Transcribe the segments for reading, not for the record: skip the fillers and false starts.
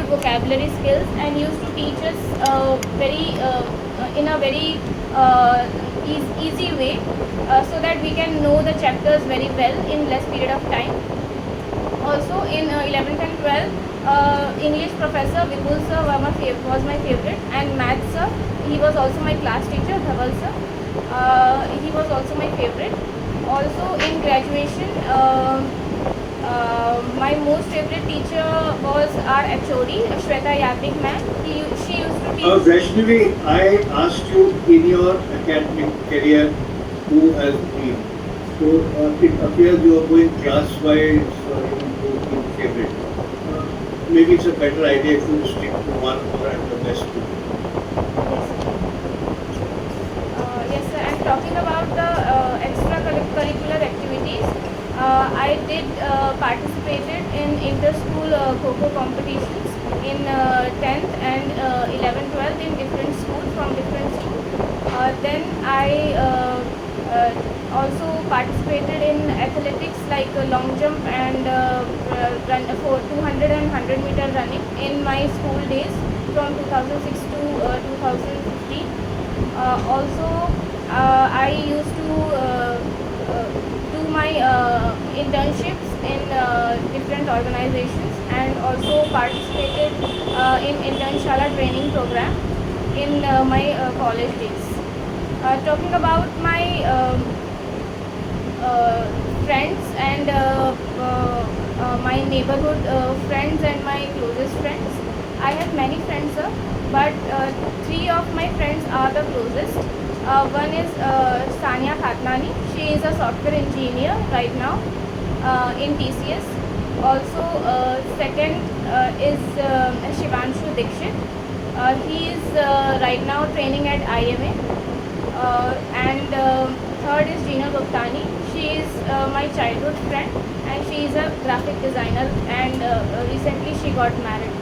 vocabulary skills, and used to teach us in a very easy way, so that we can know the chapters very well in less period of time. Also in 11th and 12th, English professor Vipul sir was my favorite, and math sir, he was also my class teacher, Dhaval sir. He was also my favorite. Also in graduation, my most favorite teacher was our HOD, Shweta Yagnik ma'am. She used to teach. Vaishnavi, I asked you in your academic career who has been. So it appears you are going class-wise, in favorite. Maybe it's a better idea if you stick to one or at the best two. Yes, sir. And talking about the extracurricular activities, I did participated in inter-school Kho-Kho competitions in 10th and 11th, 12th in different schools, from different schools. Then I also participated in athletics like long jump and run for 200 and 100 meter running in my school days from 2006 to 2015. Also, I used to do my internships in different organizations, and also participated in internshala training program in my college days. Talking about my friends and my neighborhood friends and my closest friends, I have many friends, sir, but three of my friends are the closest. One is Sania Khatnani. She is a software engineer right now in TCS. Also, second is Shivanshu Dikshit. He is right now training at IMA. And third is Jeena Guptani. She is my childhood friend, and she is a graphic designer, and recently she got married.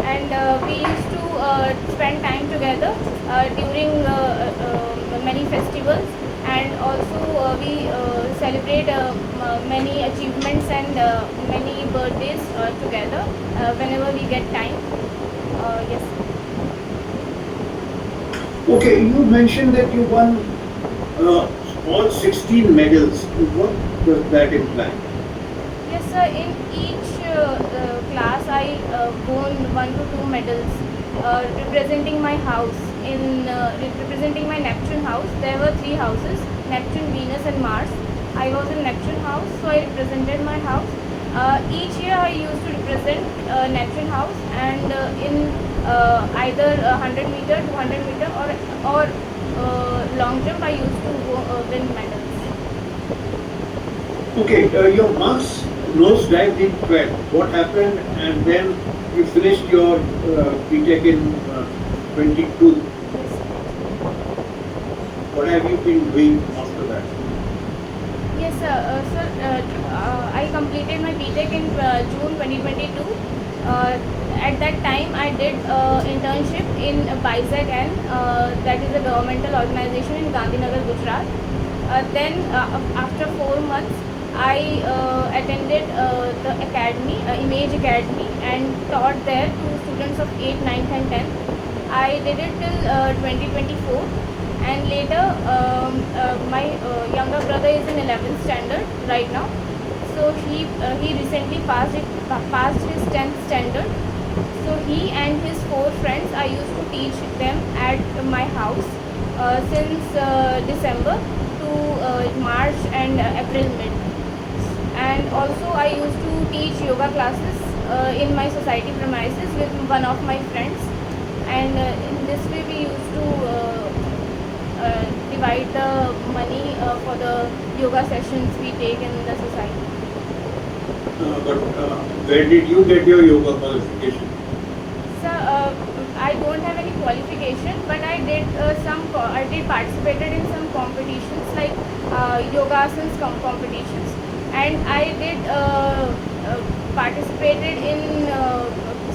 And we used to spend time together during many festivals, and also we celebrate many achievements and many birthdays together whenever we get time. Yes. Okay, you mentioned that you won all 16 medals. What does that imply? Yes, sir. In each class, I won 1 to 2 medals representing my house. In representing my Neptune house, there were 3 houses: Neptune, Venus, and Mars. I was in Neptune house, so I represented my house. Each year, I used to represent Neptune house, and in either 100 meter, 200 meter, or long jump, I used to win medals. Okay, your marks nosedived in 12. What happened? And then you finished your BTech in 22. What have you been doing after that? Yes, sir. I completed my BTech in June 2022. At that time, I did internship in BISAC, that is a governmental organization in Gandhinagar, Gujarat. Then, after 4 months, I attended the academy, Image Academy, and taught there to students of 8th, 9th, and 10th. I did it till 2024, and later my younger brother is in 11th standard right now. So he recently passed his 10th standard. So he and his 4 friends, I used to teach them at my house since December to March and April mid. And also I used to teach yoga classes in my society premises with one of my friends. And in this way we used to divide the money for the yoga sessions we take in the society. But where did you get your yoga qualification? Sir, I don't have any qualification, but I did participated in some competitions like yoga asanas competitions, and I did participated in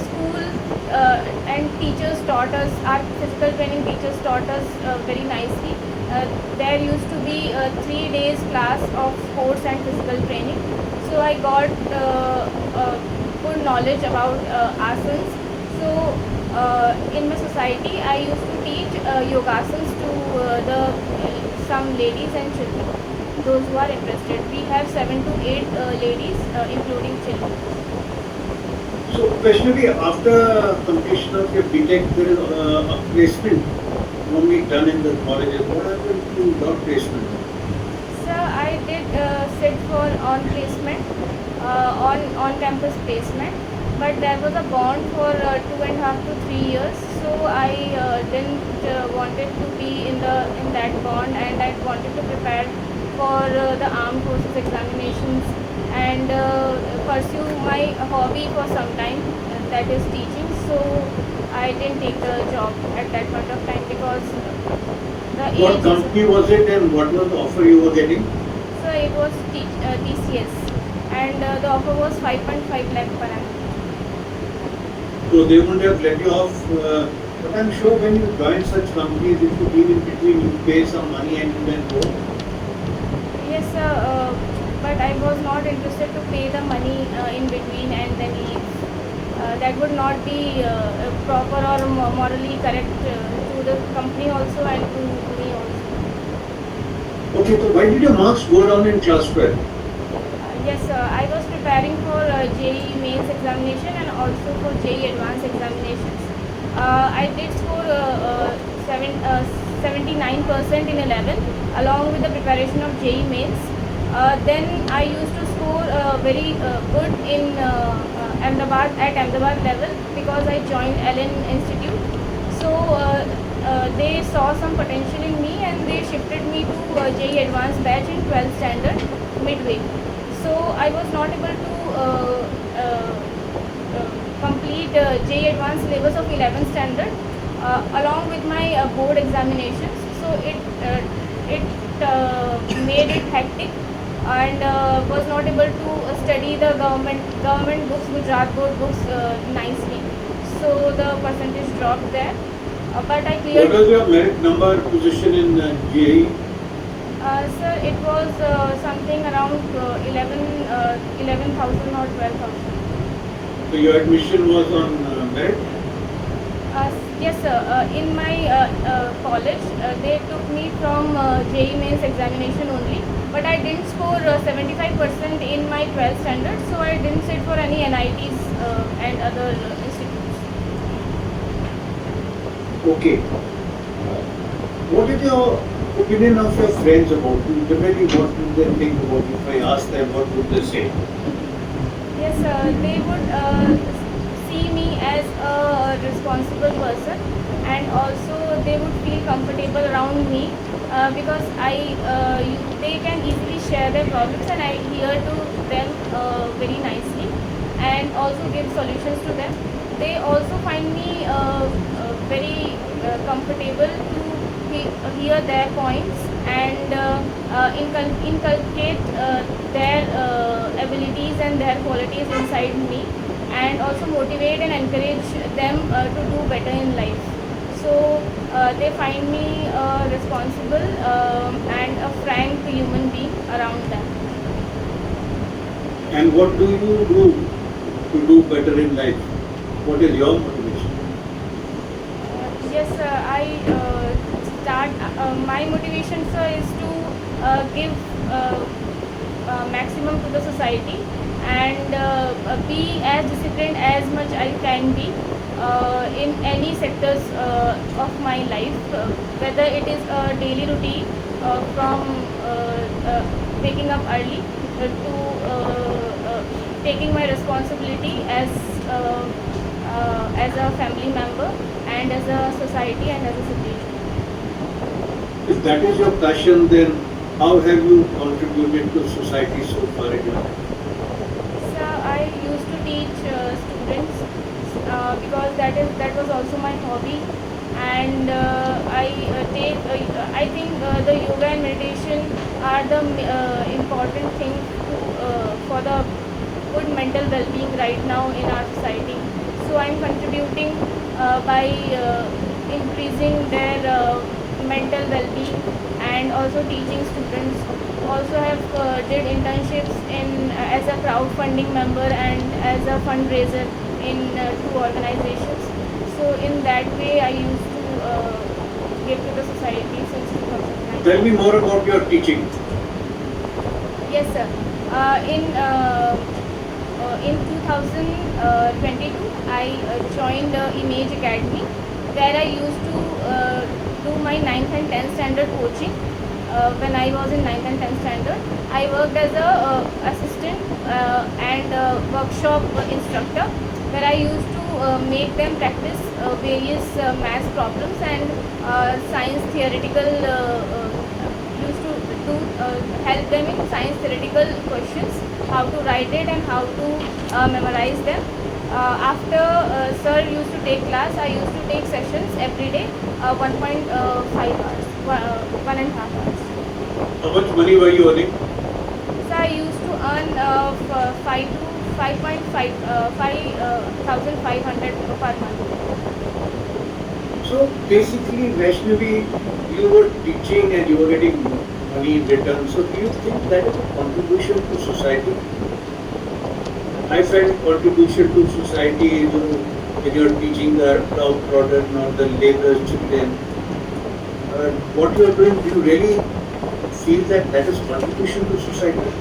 school, and teachers taught us, our physical training teachers taught us very nicely. There used to be 3 days class of sports and physical training, so I got good knowledge about asanas. So in my society, I used to teach yogasanas to the some ladies and children, those who are interested. We have 7 to 8 ladies, including children. So, questionably, after completion of your BTech, there is a placement normally done in the colleges. What happened to your placement? So I did sit for on placement, on campus placement, but there was a bond for 2.5 to 3 years. So I didn't wanted to be in that bond, and I wanted to prepare for the armed forces examinations and pursue my hobby for some time, that is teaching. So I didn't take the job at that point of time because the What age company was it and what was the offer you were getting? so it was TCS, and the offer was 5.5 lakh per annum. So they wouldn't have let you off. But I'm sure when you join such companies, if you leave in between, you pay some money and you then go. Yes, sir, but I was not interested to pay the money in between and then leave. That would not be proper or morally correct to the company also and to me also. Okay, so why did your marks go down in class 12? Yes, I was preparing for JEE mains examination and also for JEE advanced examinations. I did score 79% in 11 along with the preparation of JEE mains. Then I used to score very good in Ahmedabad level because I joined Allen Institute. So they saw some potential in me and they shifted me to JEE advanced batch in 12th standard midway. So I was not able to complete JEE advanced syllabus of 11th standard along with my board examinations. So it made it hectic and was not able to study the government books, Gujarat board books nicely. So the percentage dropped there. But I cleared. What was your merit number position in JEE? Sir, it was something around 11,000 or 12,000. So your admission was on merit? Yes, sir. In my college, they took me from JEE mains examination only, but I didn't score 75% in my 12th standard, so I didn't sit for any NITs and other institutes. Okay. What is your opinion of your friends about you? Generally, what do they think about you? If I ask them, what would they say? Yes, they would see me as a responsible person, and also they would feel comfortable around me because they can easily share their problems and I hear to them very nicely and also give solutions to them. They also find me very comfortable to hear their points and inculcate their abilities and their qualities inside me, and also motivate and encourage them to do better in life. So they find me responsible and a frank human being around them. And what do you do to do better in life? What is your motivation? Yes, I start. My motivation, sir, is to give maximum to the society and be as disciplined as much I can be in any sectors of my life, whether it is a daily routine from waking up early to taking my responsibility as a family member and as a society and as a citizen. If that is your passion, then how have you contributed to society so far in your life? So I used to teach students because that was also my hobby, and I think the yoga and meditation are the important thing for the good mental well-being right now in our society. So I'm contributing by increasing their mental well-being and also teaching students also have did internships in as a crowdfunding member and as a fundraiser in two organizations. So in that way, I used to give to the society since 2009. Tell me more about your teaching. Yes, sir. In 2022, I joined Image Academy, where I used to do my 9th and 10th standard coaching. When I was in 9th and 10th standard, I worked as a assistant and workshop instructor, where I used to make them practice various math problems and science theoretical. Used to do help them in science theoretical questions, how to write it and how to memorize them. After sir used to take class, I used to take sessions every day, 1.5 hours, 1.5 hours. How much money were you earning? So I used to earn 5 to 5,500 per month. So basically, Vaishnavi, you were teaching and you were getting money in return. So do you think that is a contribution to society? I felt contribution to society, when you're teaching the downtrodden or the laborers children. What you are doing, do you really feel that that is contribution to society?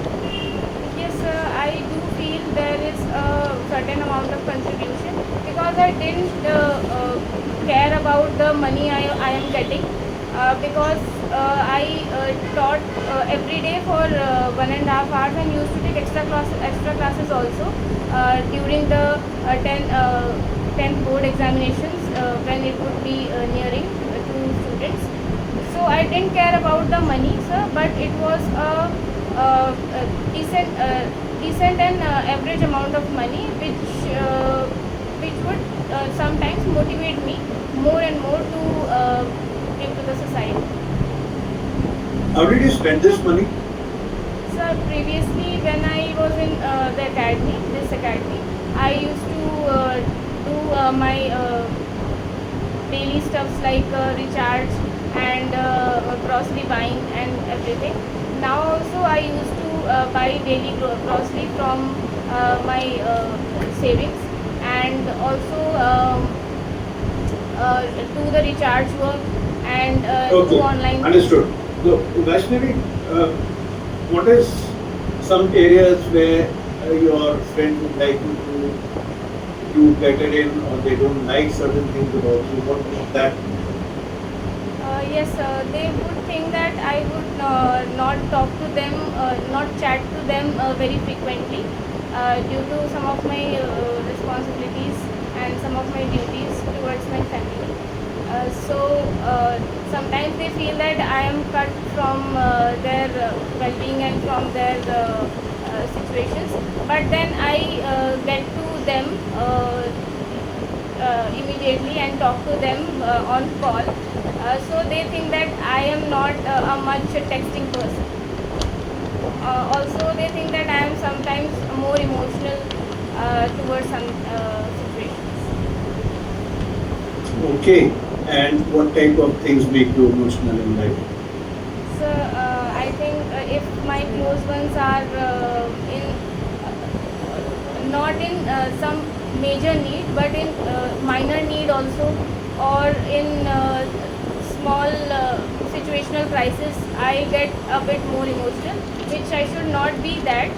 Yes, I do feel there is a certain amount of contribution, because I didn't care about the money I am getting, because I taught every day for 1.5 hours and used to take extra classes also during the 10th board examinations, when it would be nearing to students. So I didn't care about the money, sir, but it was a decent and average amount of money, which would sometimes motivate me more and more to give to the society. How did you spend this money? So previously, when I was in this academy, I used to do my daily stuffs like recharge and grocery buying and everything. Now also I used to buy daily grocery from my savings, and also do the recharge work and do online. Understood. So, Vaishnavi, what is some areas where your friend would like you to do better in, or they don't like certain things about you? What is that? Yes, they would think that I would not talk to them, not chat to them very frequently due to some of my responsibilities and some of my duties towards my family. So sometimes they feel that I am cut from their well-being and from their situations. But then I get to them immediately and talk to them on call. So they think that I am not a much texting person. Also, they think that I am sometimes more emotional towards some situations. Okay. And what type of things make you emotional in life? So I think if my close ones are not in some major need, but in minor need also, or in small situational crisis, I get a bit more emotional, which I should not be that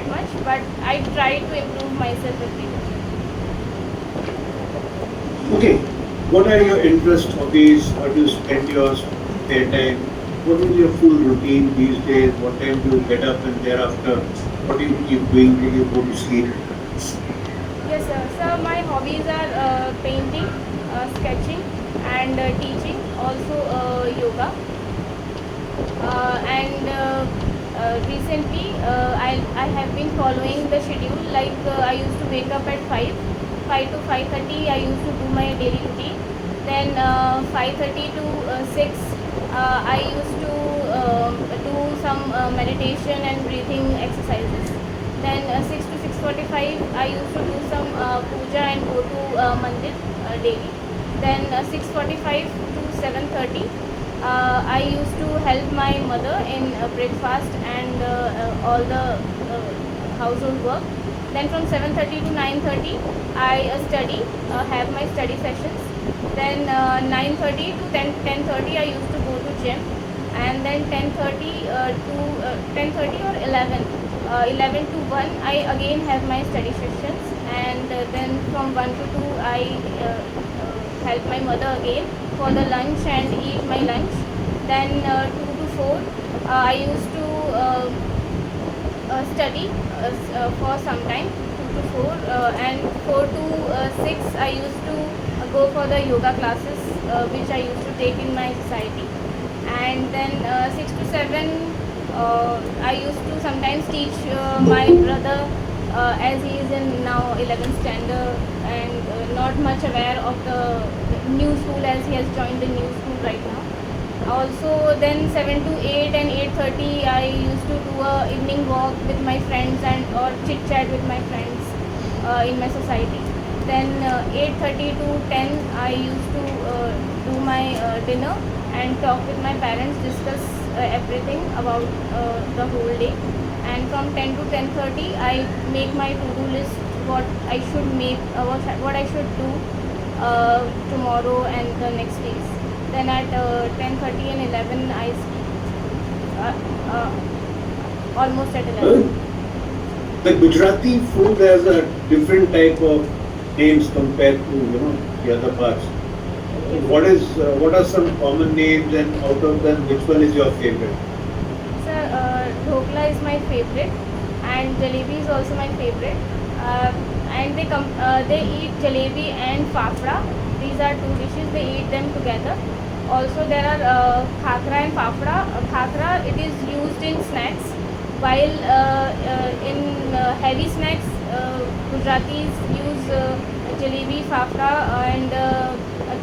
much, but I try to improve myself every day. Okay. What are your interests, hobbies? How do you spend your spare time? What is your full routine these days? What time do you get up, and thereafter, what do you keep doing till you go to sleep? Yes, sir. So my hobbies are painting, sketching, and teaching. Also yoga. And recently, I have been following the schedule. Like I used to wake up at 5 to 5:30. I used to do my daily routine. Then 5:30 to 6, I used to do some meditation and breathing exercises. Then 6 to 6:45, I used to do some puja and go to mandir daily. Then 6:45 to 7:30, I used to help my mother in breakfast and all the household work. Then from 7:30 to 9:30, I study, have my study sessions. Then 9:30 to 10:30, I used to go to gym. And then 10:30 to 10:30 or 11 to 1, I again have my study sessions. And then from 1 to 2, I help my mother again for the lunch and eat my lunch. Then 2 to 4, I used to study for some time, 2 to 4, and 4 to 6, I used to go for the yoga classes which I used to take in my society. And then 6 to 7, I used to sometimes teach my brother as he is in now 11th standard and not much aware of the new school as he has joined the new school right now. Also then 7 to 8 and 8:30, I used to do a evening walk with my friends and or chit chat with my friends in my society. Then 8:30 to 10, I used to do my dinner and talk with my parents, discuss everything about the whole day. And from 10 to 10:30, I make my to-do list, what I should make, what I should do tomorrow and the next days. Then at 10:30 and 11, I almost at 11. The Gujarati food has a different type of names compared to the other parts. What are some common names, and out of them, which one is your favorite? Sir, dhokla is my favorite, and jalebi is also my favorite. And they eat jalebi and fafda. These are two dishes. They eat them together. Also, there are khakra and fafda. Khakra, it is used in snacks, while in heavy snacks, Gujaratis use jalebi, fafda, and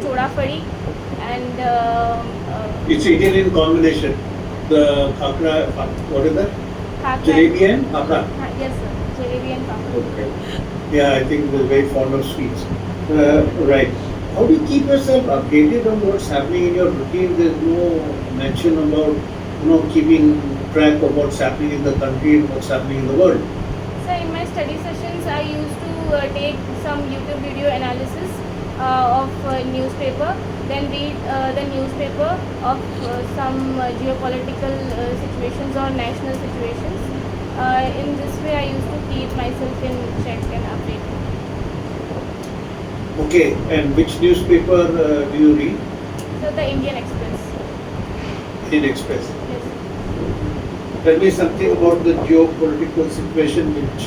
choda fadi, and It's eaten in combination. The khakra, what is that? khakra. Jalebi and khakra. Yes, sir. Jalebi and fafda. Okay. Yeah, I think they're very fond of sweets. Right. How do you keep yourself updated on what's happening in your routine? There's no mention about keeping track of what's happening in the country and what's happening in the world. So in my study sessions, I used to take some YouTube video analysis of newspaper, then read the newspaper of some geopolitical situations or national situations. In this way, I used to keep myself in check and updated. Okay, and which newspaper do you read? So the Indian Express. Indian Express. Yes. Tell me something about the geopolitical situation which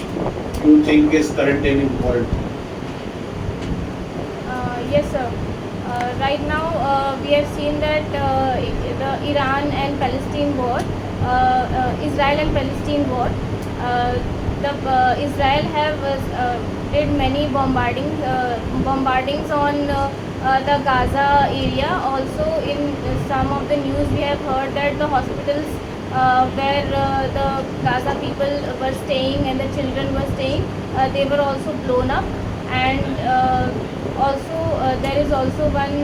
you think is current and important. Yes, sir. Right now, we have seen that the Iran and Palestine war, Israel and Palestine war, Israel have did many bombardings on the Gaza area. Also, in some of the news, we have heard that the hospitals where the Gaza people were staying and the children were staying, they were also blown up. And also, there is also one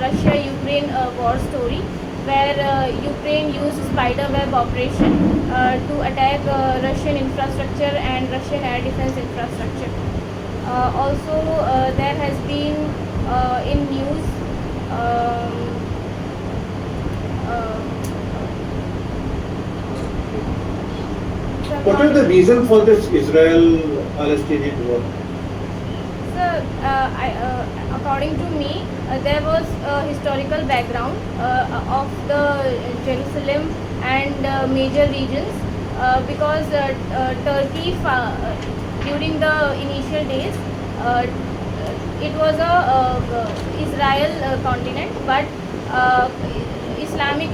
Russia-Ukraine war story where Ukraine used spider web operation to attack Russian infrastructure and Russian air defense infrastructure. Also, there has been in news What are the reason for this Israel-Palestinian war? Sir, according to me, there was a historical background of the Jerusalem and major regions because Turkey, during the initial days, it was a Israel continent, but Islamic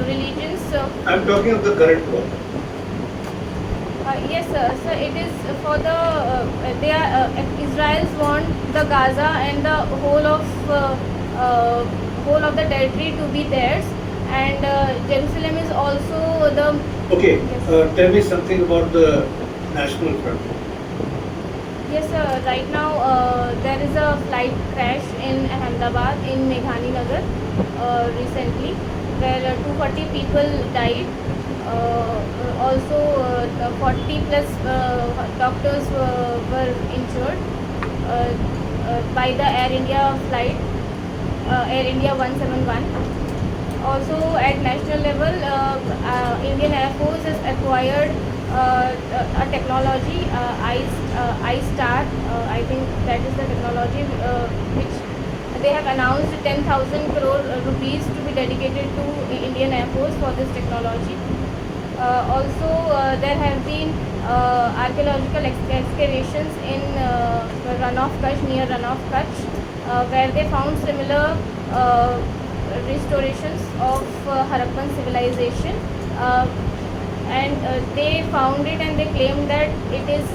religions. I'm talking of the current war. Yes, sir. So it is for the they are Israel's want the Gaza and the whole of the territory to be theirs, and Jerusalem is also the. Okay, Yes. tell me something about the National Front. Yes, sir. Right now, there is a flight crash in Ahmedabad in Meghani Nagar recently, where 240 people died. Also, 40 plus doctors were injured by the Air India flight, Air India 171. Also, at national level, Indian Air Force has acquired a technology, iStar. I think that is the technology which they have announced 10,000 crore rupees to be dedicated to Indian Air Force for this technology. Also, there have been archaeological excavations in Run of Kutch, near Run of Kutch, where they found similar restorations of Harappan civilization, and they found it and they claimed that it is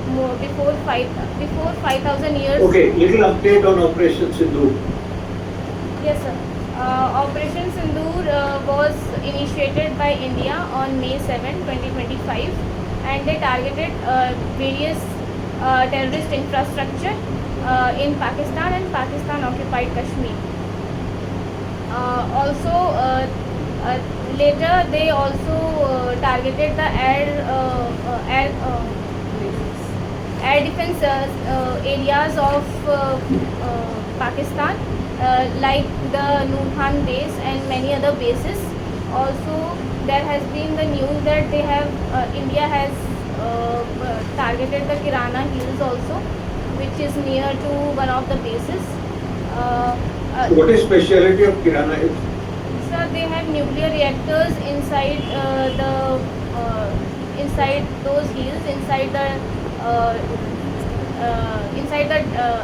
more before 5,000 years. Okay, little update on Operation Sindhu. Yes, sir. Operation Sindoor was initiated by India on May 7, 2025, and they targeted various terrorist infrastructure in Pakistan and Pakistan-occupied Kashmir. Also, later they also targeted the air defense areas of Pakistan, like the Nurhan base and many other bases. Also, there has been the news that India has targeted the Kirana Hills also, which is near to one of the bases. What is speciality of Kirana Hills? Sir, they have nuclear reactors inside inside those hills, inside the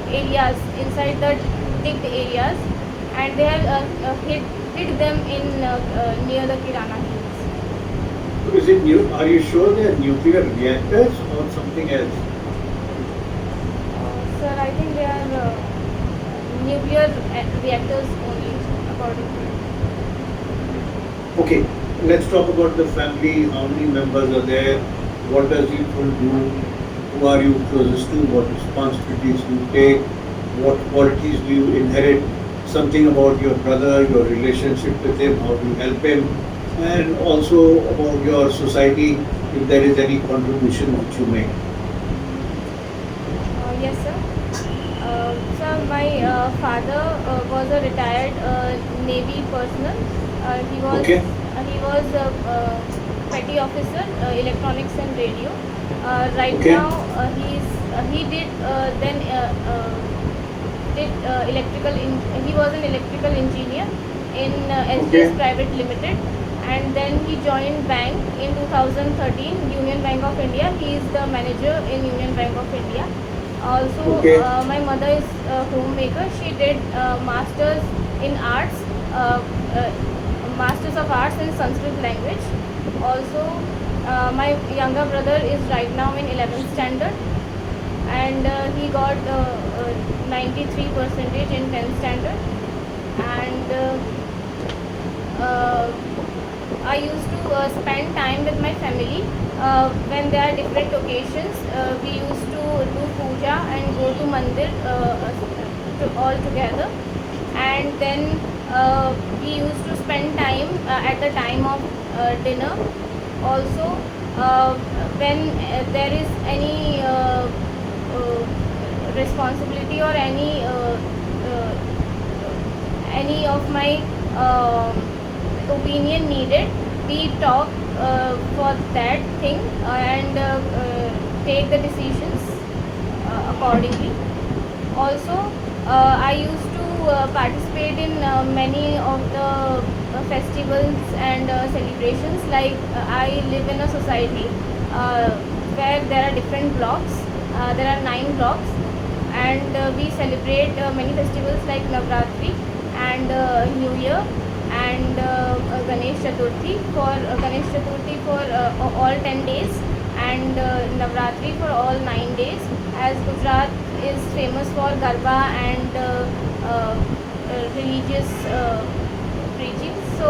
areas, inside the digged areas, and they have hid them in near the Kirana Hills. Is it new? Are you sure they are nuclear reactors or something else? Sir, I think they are nuclear reactors only, according to me. Okay, let's talk about the family. How many members are there? What does each one do? Who are you closest to? What responsibilities do you take? What qualities do you inherit? Something about your brother, your relationship with him, how do you help him? And also about your society, if there is any contribution which you make. Yes, sir. Sir, my father was a retired Navy personnel. Okay. He was a petty officer, electronics and radio. Right Okay. now, he did then did electrical. He was an electrical engineer in SGS Okay. Private Limited, and then he joined bank in 2013, Union Bank of India. He is the manager in Union Bank of India. Also, Okay. my mother is a homemaker. She did masters in arts, masters of arts in Sanskrit language. Also, my younger brother is right now in 11th standard, and he got 93% in 10th standard. And I used to spend time with my family when there are different occasions. We used to do puja and go to mandir all together, and then we used to spend time at the time of dinner. Also, when there is responsibility or any of my opinion needed, we talk for that thing and take the decisions accordingly. Also, I used to participate in many of the festivals and celebrations. Like I live in a society where there are different blocks. There are 9 blocks, and we celebrate many festivals like Navratri and New Year and Ganesh Chaturthi for all 10 days, and Navratri for all 9 days, as Gujarat is famous for Garba and religious preaching. So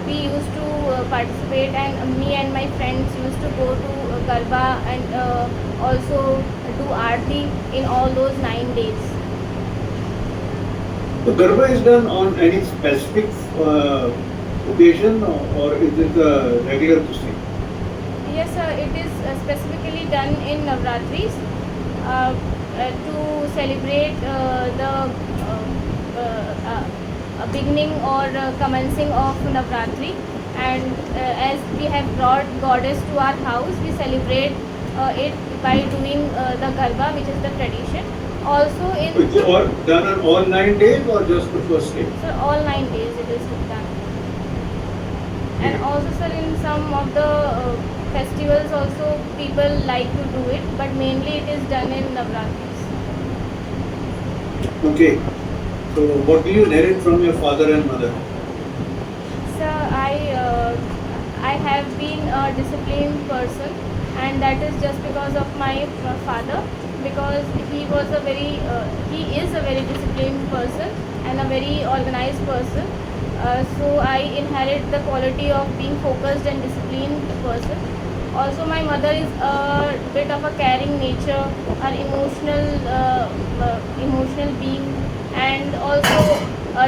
we used to participate, and me and my friends used to go to Garba and also do aarti in all those 9 days. The Garba is done on any specific occasion, or is it a regular thing? Yes, sir, it is specifically done in Navratris to celebrate the beginning or commencing of Navratri. And as we have brought goddess to our house, we celebrate it by doing the Garba, which is the tradition. Also in It's all done on all 9 days or just the first day? sir, all 9 days it is done. And also, sir, in some of the festivals also people like to do it, but mainly it is done in Navratris. Okay. So what do you inherit from your father and mother? Sir, I have been a disciplined person, and that is just because of my father, because he is a very disciplined person and a very organized person. So I inherit the quality of being focused and disciplined person. Also, my mother is a bit of a caring nature, an emotional being, and also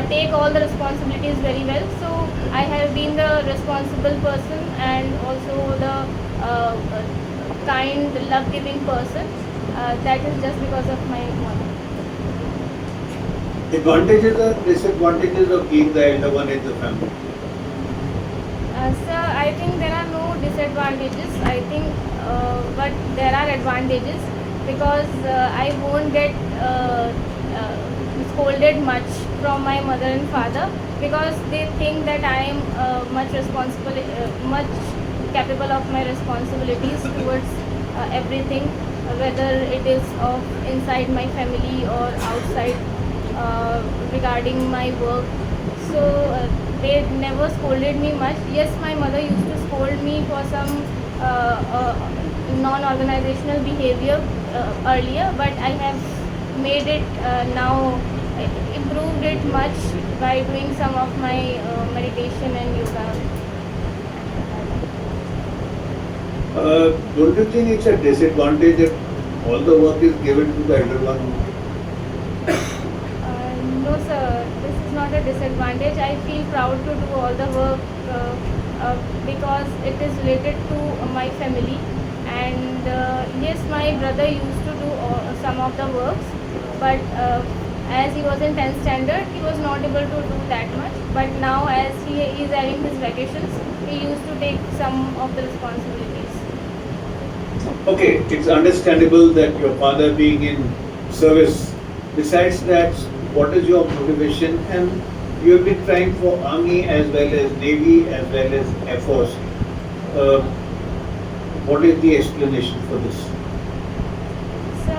take all the responsibilities very well. So I have been the responsible person and also the kind, love-giving person. That is just because of my mother. Advantages or disadvantages of being the elder one in the family? Sir, I think there are no disadvantages. I think, but there are advantages because I won't get scolded much from my mother and father, because they think that I am much capable of my responsibilities towards everything, whether it is of inside my family or outside, regarding my work. So they never scolded me much. Yes, my mother used to scold me for some non-organizational behavior earlier, but I have made it now, improved it much by doing some of my meditation and yoga. Don't you think it's a disadvantage that all the work is given to the elder one? No, sir, this is not a disadvantage. I feel proud to do all the work because it is related to my family. And yes, my brother used to do some of the works, but as he was in 10th standard, he was not able to do that much. But now, as he is having his vacations, he used to take some of the responsibilities. Okay, it's understandable that your father being in service. Besides that, what is your motivation? And you have been trying for Army as well as Navy as well as Air Force. What is the explanation for this? So,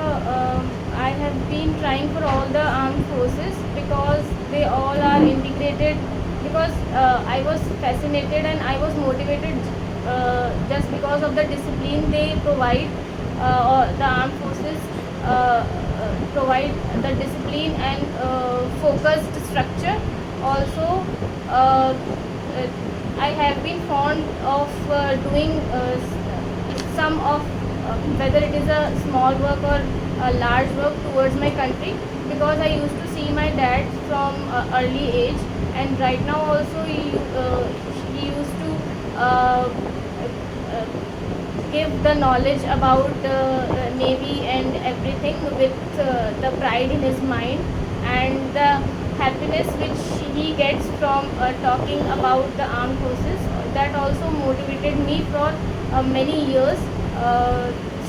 I have been trying for all the armed forces because they all are integrated. Because I was fascinated and I was motivated just because of the discipline they provide. Or the armed forces provide the discipline and focused structure. Also, I have been fond of doing some of whether it is a small work or a large work towards my country, because I used to see my dad from early age, and right now also he used to give the knowledge about Navy and everything with the pride in his mind and the happiness which he gets from talking about the armed forces. That also motivated me for many years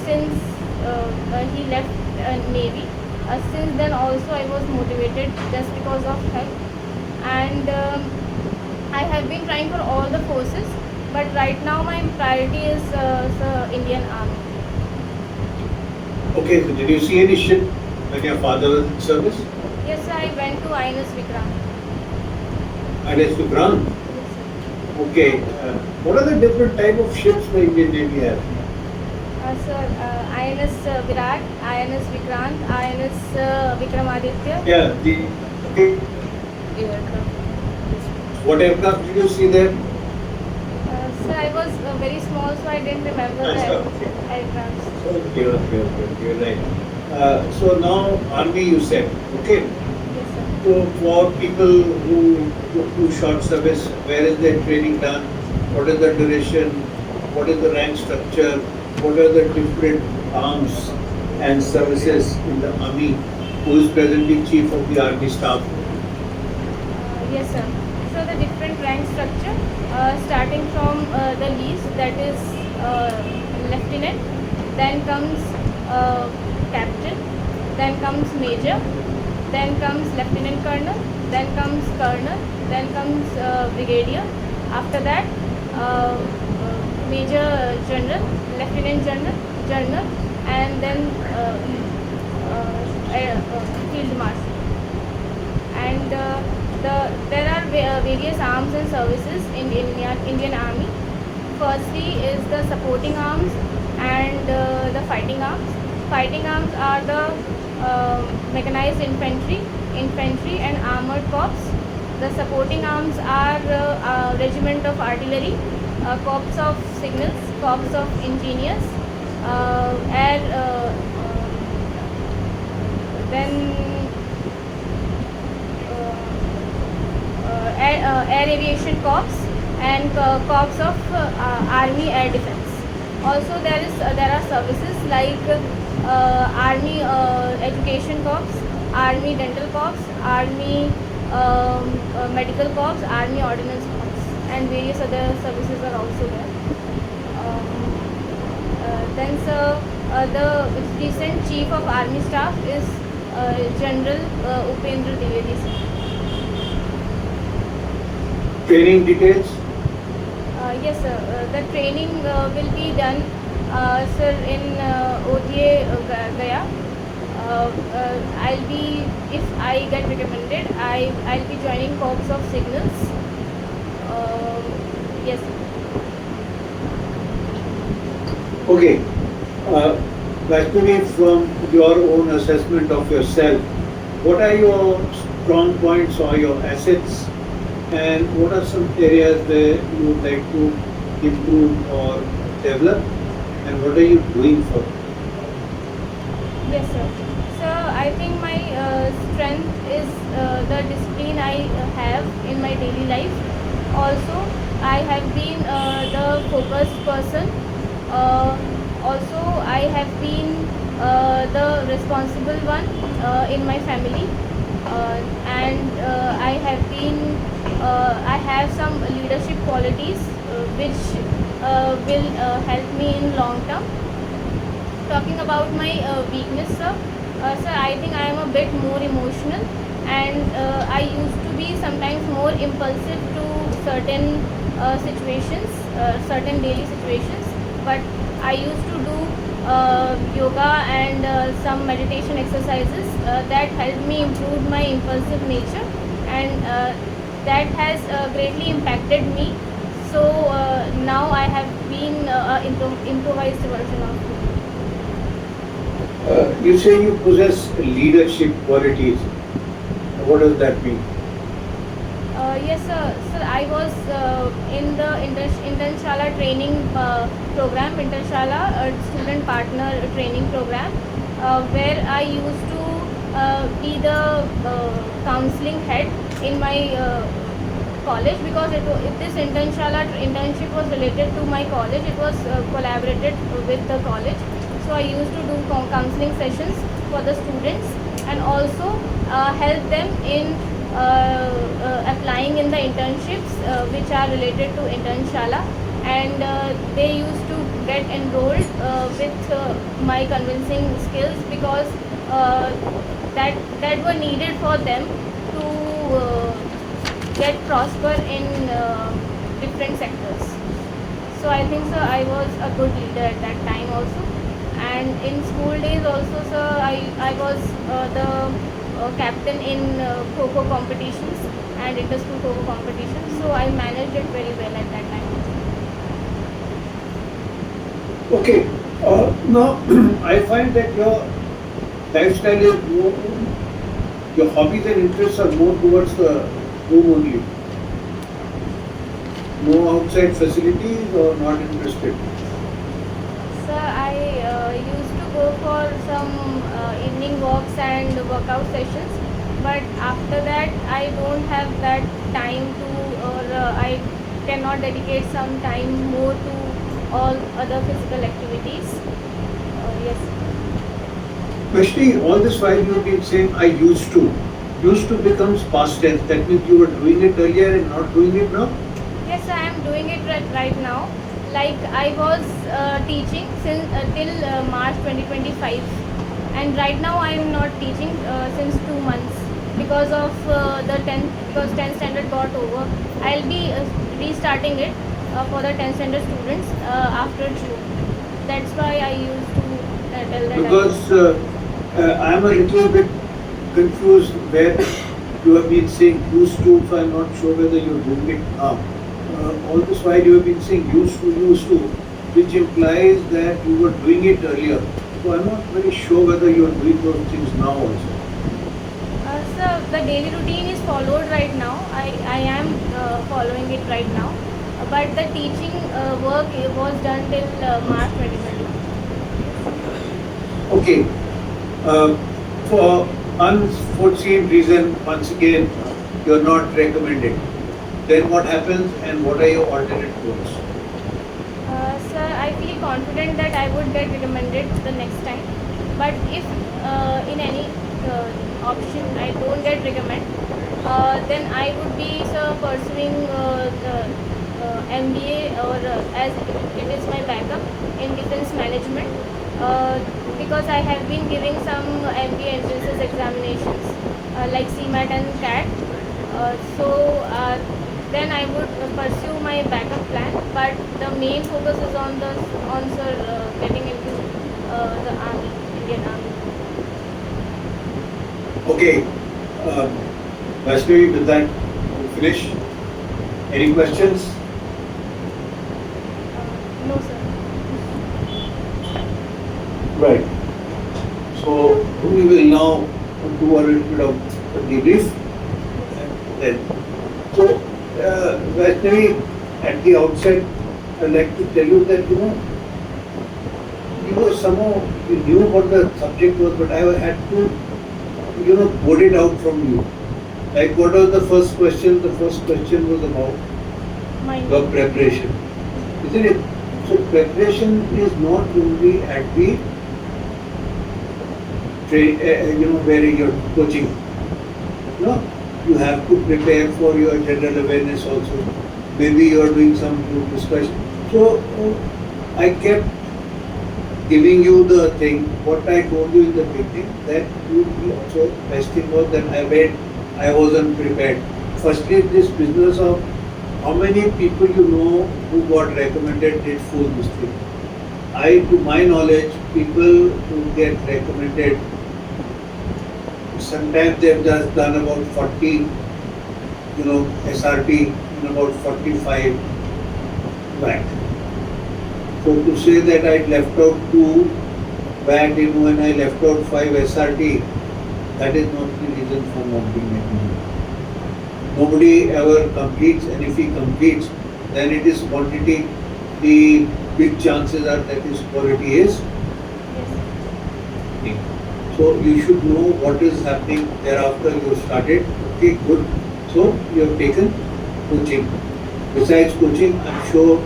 since he left Navy. Since then also I was motivated just because of him, and I have been trying for all the forces, but right now my priority is the Indian Army. Okay, so did you see any ship when your father was in service? Yes, sir, I went to INS Vikrant. And it's to ground. Yes, sir. Okay, what are the different type of ships the Indian Navy has? Sir, INS Virat, INS Vikrant, INS Vikramaditya. Yeah, okay. Aircraft. What aircraft did you see there? Sir, I was very small, so I didn't remember the Achha, okay. diagrams. Okay, okay, okay, okay, you're right. So now army you said, okay. Yes, sir. So for people who do short service, where is their training done? What is the duration? What is the rank structure? What are the different arms and services in the army? Who is presently chief of the army staff? Yes, sir. So the different rank structure, starting from the least, that is lieutenant, then comes captain, then comes major, then comes lieutenant colonel, then comes colonel, then comes brigadier. After that, major general, lieutenant general, general, and then field marshal. And there are various arms and services in Indian Army. Firstly is the supporting arms and the fighting arms. Fighting arms are the mechanized infantry and armored corps. The supporting arms are regiment of artillery, corps of signals, corps of engineers, air, then air aviation corps and corps of army air defense. Also there are services like army education corps, army dental corps, army medical corps, army ordnance corps, and various other services are also there. Then the recent chief of army staff is General Upendra Dwivedi sir. Training details? Yes, sir. The training will be done, sir, in OTA Gaya. I'll be, if I get recommended, I'll be joining corps of signals. Yes, sir. Okay. Vaishnavi, from your own assessment of yourself, what are your strong points or your assets, and what are some areas where you would like to improve or develop, and what are you doing for it? Yes, sir. So I think my strength is the discipline I have in my daily life. Also, I have been the focused person. Also, I have been the responsible one in my family, and I have some leadership qualities which will help me in long term. Talking about my weakness, sir, I think I am a bit more emotional, and I used to be sometimes more impulsive to certain situations, certain daily situations. But I used to do yoga and some meditation exercises that helped me improve my impulsive nature, and that has greatly impacted me. So now I have been improvised version of me. You say you possess leadership qualities. What does that mean? Yes, sir. Sir, I was in the Internshala training program, Internshala student partner training program, where I used to be the counseling head in my college, because this internship was related to my college. It was collaborated with the college. So I used to do counseling sessions for the students, and also help them in applying in the internships which are related to Internshala, and they used to get enrolled with my convincing skills, because that were needed for them to get prosper in different sectors. So I think, sir, I was a good leader at that time also. And in school days also, sir, I was the captain in Kho competitions and inter-school Kho competitions. So I managed it very well at that time also. Okay. Now, I find that your lifestyle is more, your hobbies and interests are more towards the home only. No outside facilities or not interested? Sir, I used to go for some evening walks and workout sessions, but after that I don't have that time to, or I cannot dedicate some time more to all other physical activities. Yes. Actually, all this while you've been saying I used to. Used to becomes past tense. That means you were doing it earlier and not doing it now? Yes, I am doing it right now. Like I was teaching since till March 2025, and right now I am not teaching since 2 months because of the 10th, because 10th standard got over. I'll be restarting it for the 10th standard students after June. That's why I used to tell that. Because I am a little bit confused where you have been saying used to, so I am not sure whether you are doing it now. All this while you have been saying used to, which implies that you were doing it earlier. So I am not very sure whether you are doing those things now also. So the daily routine is followed right now. I am following it right now. But the teaching work was done till March 2020. Okay. For unforeseen reason, once again, you are not recommended. Then what happens and what are your alternate goals? Sir, I feel confident that I would get recommended the next time. But if in any option I don't get recommended, then I would be pursuing the MBA, or as it is my backup in defense management, because I have been giving some MBA entrances examinations like CMAT and CAT. So then I would pursue my backup plan, but the main focus is on getting into the army, Indian Army. Okay. Vaishnavi, with that, we finish. Any questions? No, sir. Right. So we will now do a little bit of a debrief. And then, so Vaishnavi, at the outset, I'd like to tell you that you were somehow you knew what the subject was, but I had to board it out from you. Like what was the first question? The first question was about your preparation, isn't it? So preparation is not only at the where you're coaching. No, you have to prepare for your general awareness also. Maybe you are doing some group discussion. So I kept giving you the thing. What I told you in the beginning, that you be also best thing was that I wasn't prepared. Firstly, this business of how many people you know who got recommended did full this thing. To my knowledge, people who get recommended, sometimes they've just done about 40, SRT in about 45 back. So to say that I left out 2 back, when I left out 5 SRT, that is not the reason for not being recommended. Nobody ever completes, and if he completes, then it is quantity. The big chances are that his quality is. Yes. So you should know what is happening thereafter. You started. Okay, good. So you have taken coaching. Besides coaching, I'm sure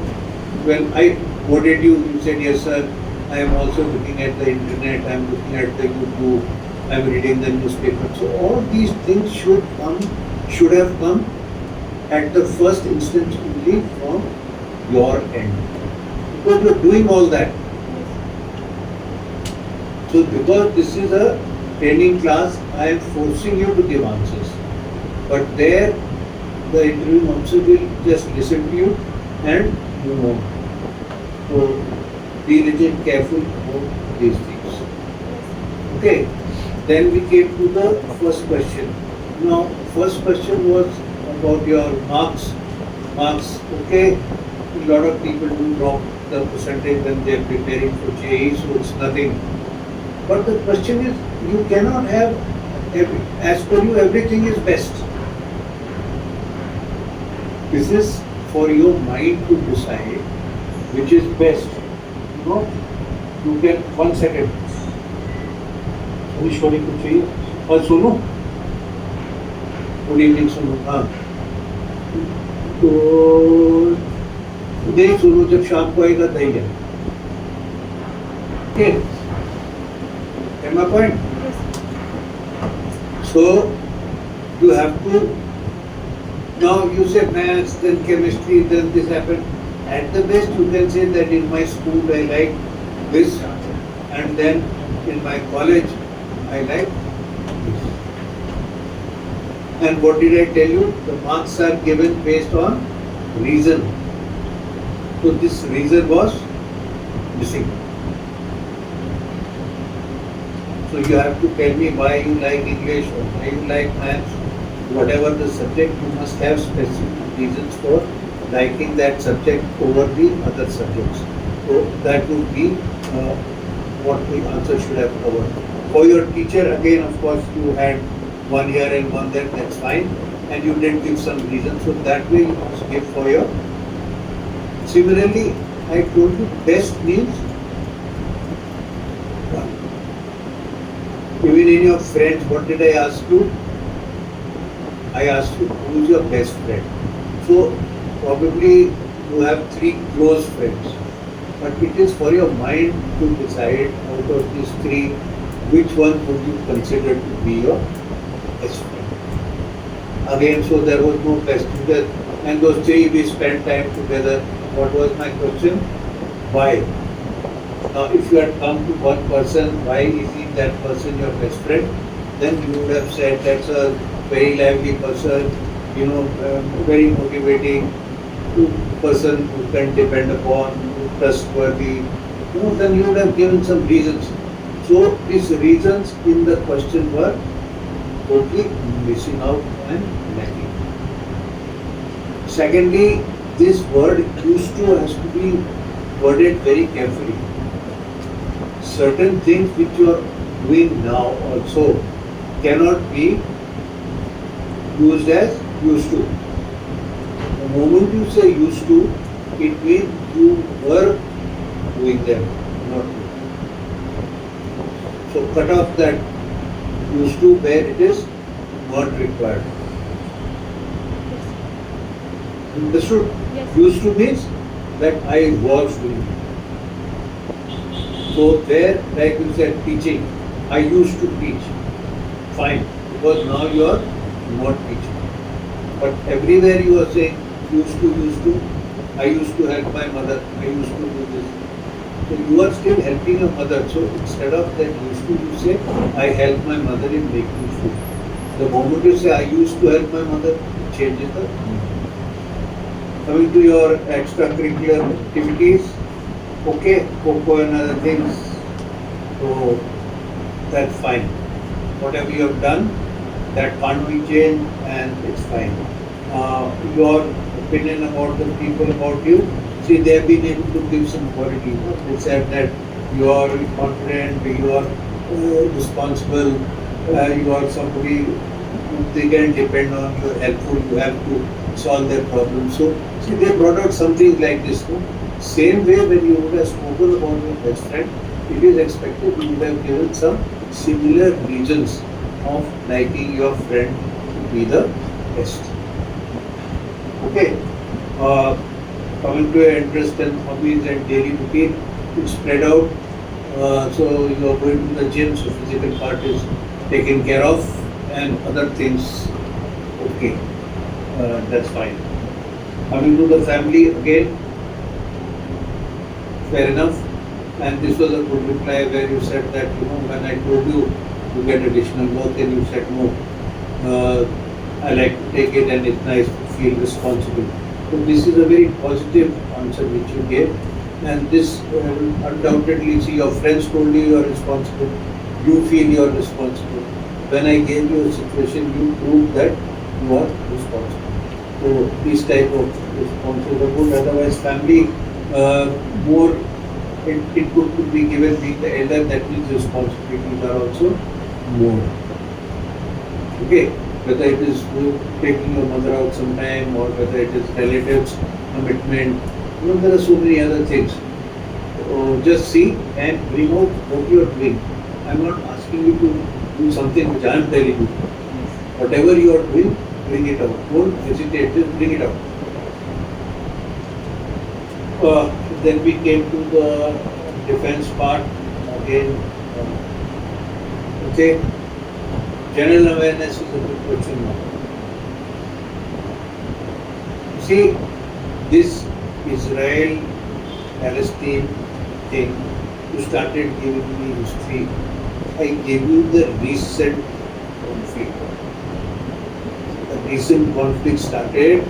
when I quoted you, you said yes, sir. I am also looking at the internet. I am looking at the YouTube. I am reading the newspaper. So all these things should have come at the first instance only from your end, because you are doing all that. So because this is a training class, I am forcing you to give answers. But there, the interviewing officer will just listen to you and move on. So be little careful about these things. Okay. Then we came to the first question. Now, first question was about your marks. Marks, okay. A lot of people do drop the percentage when they are preparing for JEE, so it's nothing. But the question is, you cannot have, as per you, everything is best. This is for your mind to decide which is best. You know, you can 1 second. ईश्वरी कुछ चाहिए और सुनो good evening सुनो हाँ तो नहीं सुनो जब शाम को आएगा दही है okay get my point so you have to now you say maths then chemistry then this happened at the best you can say that in my school I like this and then in my college I like this. And what did I tell you? The marks are given based on reason. So this reason was missing. So you have to tell me why you like English or why you like maths, whatever the subject, you must have specific reasons for liking that subject over the other subjects. So that would be what the answer should have covered. For your teacher, again, of course, you had 1 here and 1 there, that's fine. And you did give some reason, so that way you must give for your. Similarly, I told you best means one. Even in your friends, what did I ask you? I asked you who is your best friend. So probably you have 3 close friends. But it is for your mind to decide out of these 3 which one would you consider to be your best friend. Again, so there was no best friend. And those 3 we spent time together. What was my question? Why? Now if you had come to one person, why is he that person your best friend? Then you would have said that's a very lively person, you know, very motivating person who can depend upon, trustworthy, you know, then you would have given some reasons. So these reasons in the question were totally missing out and lacking. Secondly, this word used to has to be worded very carefully. Certain things which you are doing now also cannot be used as used to. The moment you say used to, it means you were doing them, not doing. So cut off that used to where it is not required. Understood? Yes. Used to means that I was doing. So there, like you said, teaching. I used to teach. Fine. Because now you are not teaching. But everywhere you are saying used to. I used to help my mother. I used to do this. So you are still helping your mother. So instead of that used to, you say, I help my mother in making food. The moment you say, I used to help my mother, it changes the meaning. Coming to your extracurricular activities, okay, cocoa and other things, so that's fine. Whatever you have done, that can't be changed and it's fine. Your opinion about the people about you, see, they have been able to give some quality. They said that you are confident, you are responsible, you are somebody they can depend on, you are helpful, you have to solve their problems. So, see, they brought out something like this. No? Same way when you would have spoken about your best friend, it is expected you would have given some similar reasons of liking your friend to be the best. Okay. Coming to your interest and hobbies and daily routine, it's spread out. So you are going to the gym, so physical part is taken care of, and other things, okay, that's fine. Coming to the family again, fair enough. And this was a good reply where you said that, you know, when I told you to get additional work, and you said no. I like to take it, and it's nice to feel responsible. So this is a very positive answer which you gave, and this undoubtedly, see, your friends told you you are responsible, you feel you are responsible. When I gave you a situation, you proved that you are responsible. So these type of responses are good. Otherwise, family more it could be given being the elder, that means responsibilities are also more. Okay. Whether it is taking your mother out sometime or whether it is relatives, commitment. There are so many other things. Just see and bring out what you are doing. I'm not asking you to do something which I am telling you. Whatever you are doing, bring it out. Don't hesitate, just bring it out. Then we came to the defense part again. Okay, general awareness is a good question now. See, this Israel-Palestine thing, you started giving me history. I gave you the recent conflict. The recent conflict started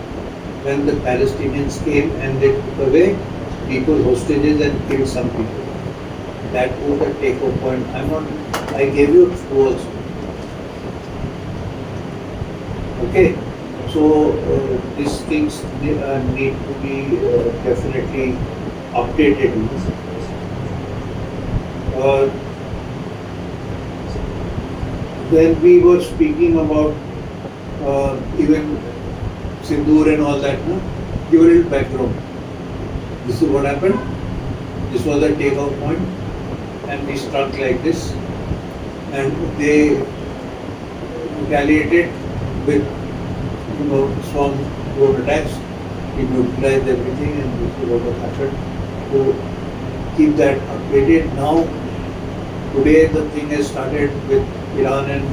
when the Palestinians came and they took away people hostages and killed some people. That was the take-home point. I gave you two also. Okay. So these things need to be definitely updated. When we were speaking about even Sindoor and all that, no? Give a little background. This is what happened. This was the takeoff point, and we struck like this, and they retaliated with strong drone attacks. We neutralized everything, and this is what has happened. So keep that updated. Now, today the thing has started with Iran and.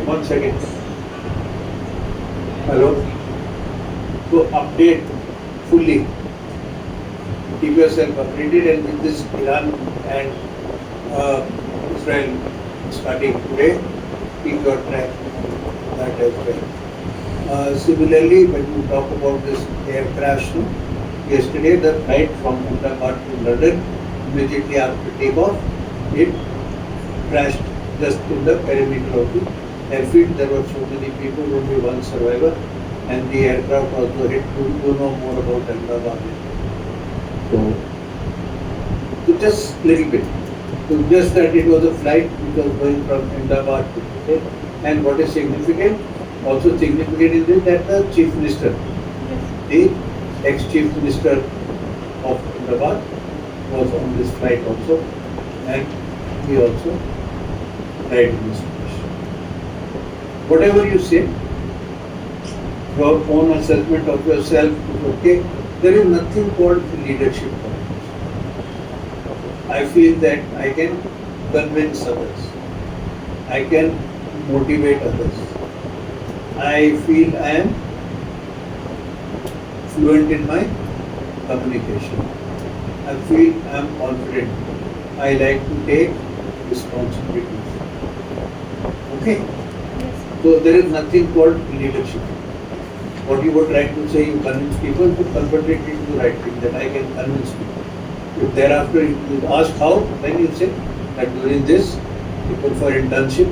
One second. Hello. So update fully. Keep yourself updated, and with this Iran and Israel starting today, keep your track on that as well. Similarly, when you talk about this air crash, yesterday the flight from Ahmedabad to London, immediately after takeoff, it crashed just in the perimeter of the airfield. There were so many people, only one survivor, and the aircraft also hit. You know more about Ahmedabad. So just little bit. So just that it was a flight which was going from Ahmedabad to Pune. And what is significant? Also significant is that the Chief Minister, the ex-Chief Minister of Ahmedabad, was on this flight also, and he also died in this crash. Whatever you say, your own assessment of yourself is okay. There is nothing called leadership. I feel that I can convince others. I can motivate others. I feel I am fluent in my communication. I feel I am confident. I like to take responsibilities. Okay? So there is nothing called leadership. What you were trying to say, you convince people to convert it into the right thing, that I can convince people. If thereafter you ask how, then you say that during this, people for internship,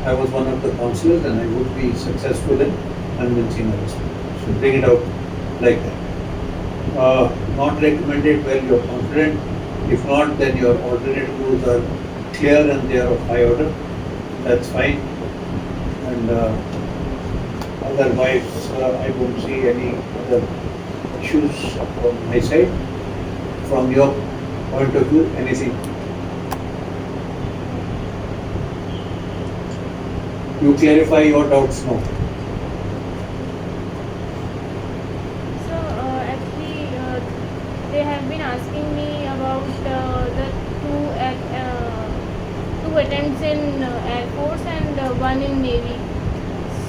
I was one of the counselors and I would be successful in convincing others. So bring it out like that. Not recommended, well, you're confident. If not, then your alternate rules are clear and they are of high order. That's fine. And otherwise, I don't see any other issues from my side. From your point of view, anything? You clarify your doubts now. So actually, they have been asking me about the two attempts in Air Force and one in Navy.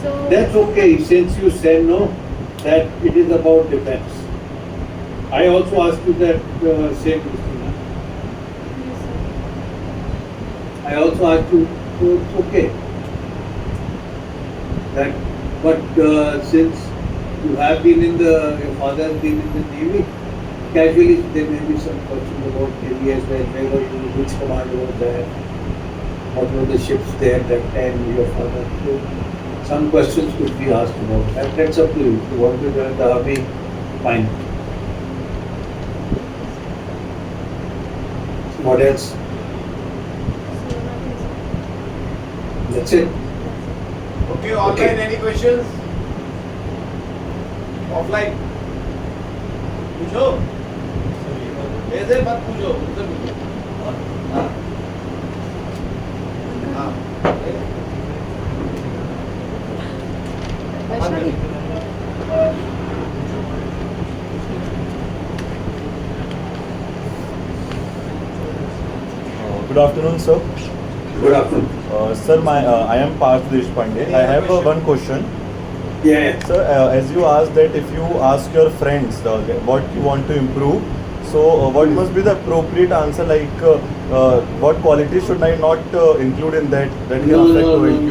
So that's okay, since you said no, that it is about defense. I also asked you that same question. yes, sir. I also asked you, so it's okay. That, but since you have been in your father has been in the Navy, casually there may be some questions about Navy as well. Where were you? Which command was there? What were the ships there that time? Your father. So some questions could be asked about that. That's up to you. If you want to join the army, fine. What else? So nothing, sir. That's it. Okay, online, any questions? Offline पूछो, ऐसे मत पूछो, उनसे पूछो। हाँ हाँ बात करिए। Good afternoon, sir. Good afternoon. Sir, I am Parth Deshpande. I have one question. Yeah. Sir, as you asked that if you ask your friends what you want to improve, so what must be the appropriate answer? Like, what qualities should I not include in that can affect OLQ?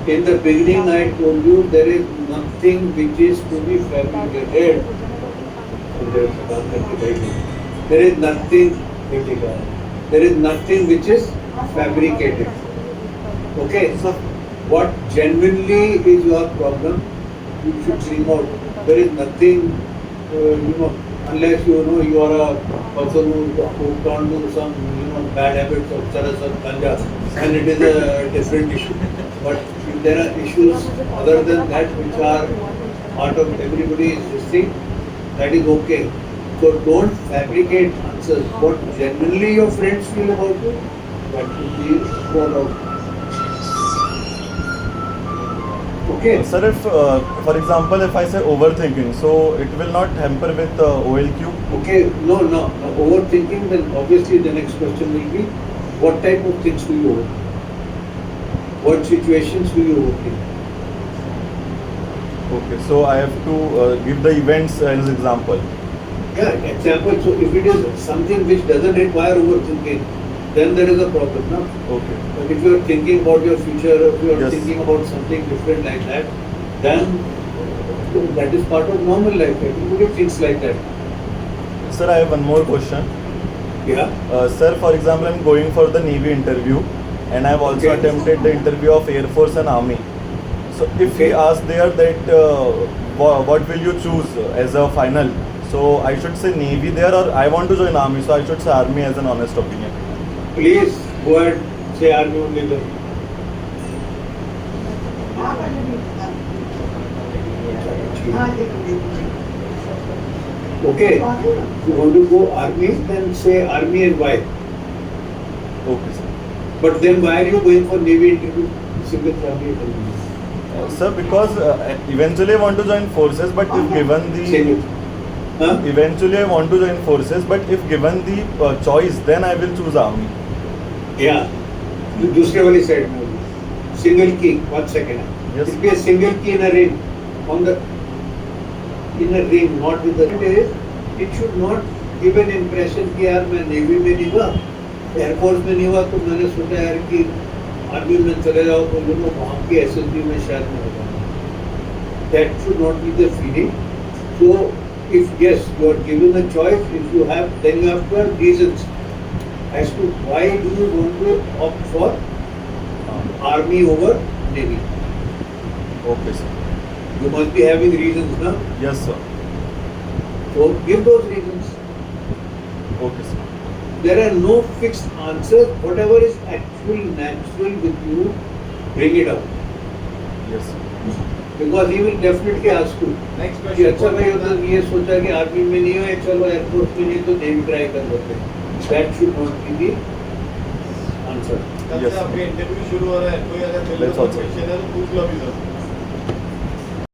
In the beginning, I told you there is nothing which is to be fabricated. There is nothing. There is nothing which is fabricated. Okay. Sir, What genuinely is your problem, you should bring out. There is nothing, unless you are a person who can't do some, bad habits of charas or ganja, and it is a different issue. But if there are issues other than that which are part of everybody's thing, that is okay. So don't fabricate answers. What genuinely your friends feel about you, that should be brought out. Okay. Sir, if for example, if I say overthinking, so it will not hamper with OLQ. Okay, no. Overthinking, then obviously the next question will be, what type of things do you overthink? What situations do you overthink? Okay, so I have to give the events as example. Yeah, example. So if it is something which doesn't require overthinking, then there is a problem, no? Okay. But if you are thinking about your future, if you are Yes. thinking about something different like that, then that is part of normal life. Everybody thinks like that. Sir, I have one more question. Yeah. Sir, for example, I'm going for the Navy interview, and I've also Okay. attempted the interview of Air Force and Army. So, if we Okay. ask there that what will you choose as a final, so I should say Navy there, or I want to join Army, so I should say Army as an honest opinion. Please go ahead, say army only then. Okay, if you want to go army, then say army and why. Okay, sir. But then why are you going for navy interview? Single family interview. Sir, because eventually I want to join forces, but if given Single. the Huh? eventually I want to join forces, but if given the choice, then I will choose Army. Yeah. दूसरे वाली side में single key. 1 second. Yes. It be a single key in a ring. In a ring, not with the. It should not give an impression कि यार मैं navy में नहीं हुआ, air force में नहीं हुआ, तो मैंने सोचा यार कि आर्मी में चले जाओ तो वहाँ की SSB में शायद मैं होगा. That should not be the feeling. So if yes, you are given a choice, if you have, then you have to have reasons as to why do you want to opt for army over navy. Okay, sir. You must be having reasons, na? Yes, sir. So give those reasons. Okay, sir. There are no fixed answers. Whatever is actual, natural with you, bring it out. Yes, sir. Because he will definitely ask you. Next कि अच्छा question भाई उधर ये सोचा कि army में नहीं है, चलो एयरफोर्स में नहीं तो नेवी ट्राई कर लेते हैं. That should not be the answer. कब से आपके इंटरव्यू शुरू हो रहा है, कोई अगर Let's also. क्वेश्चन है तो पूछ लो अभी सर.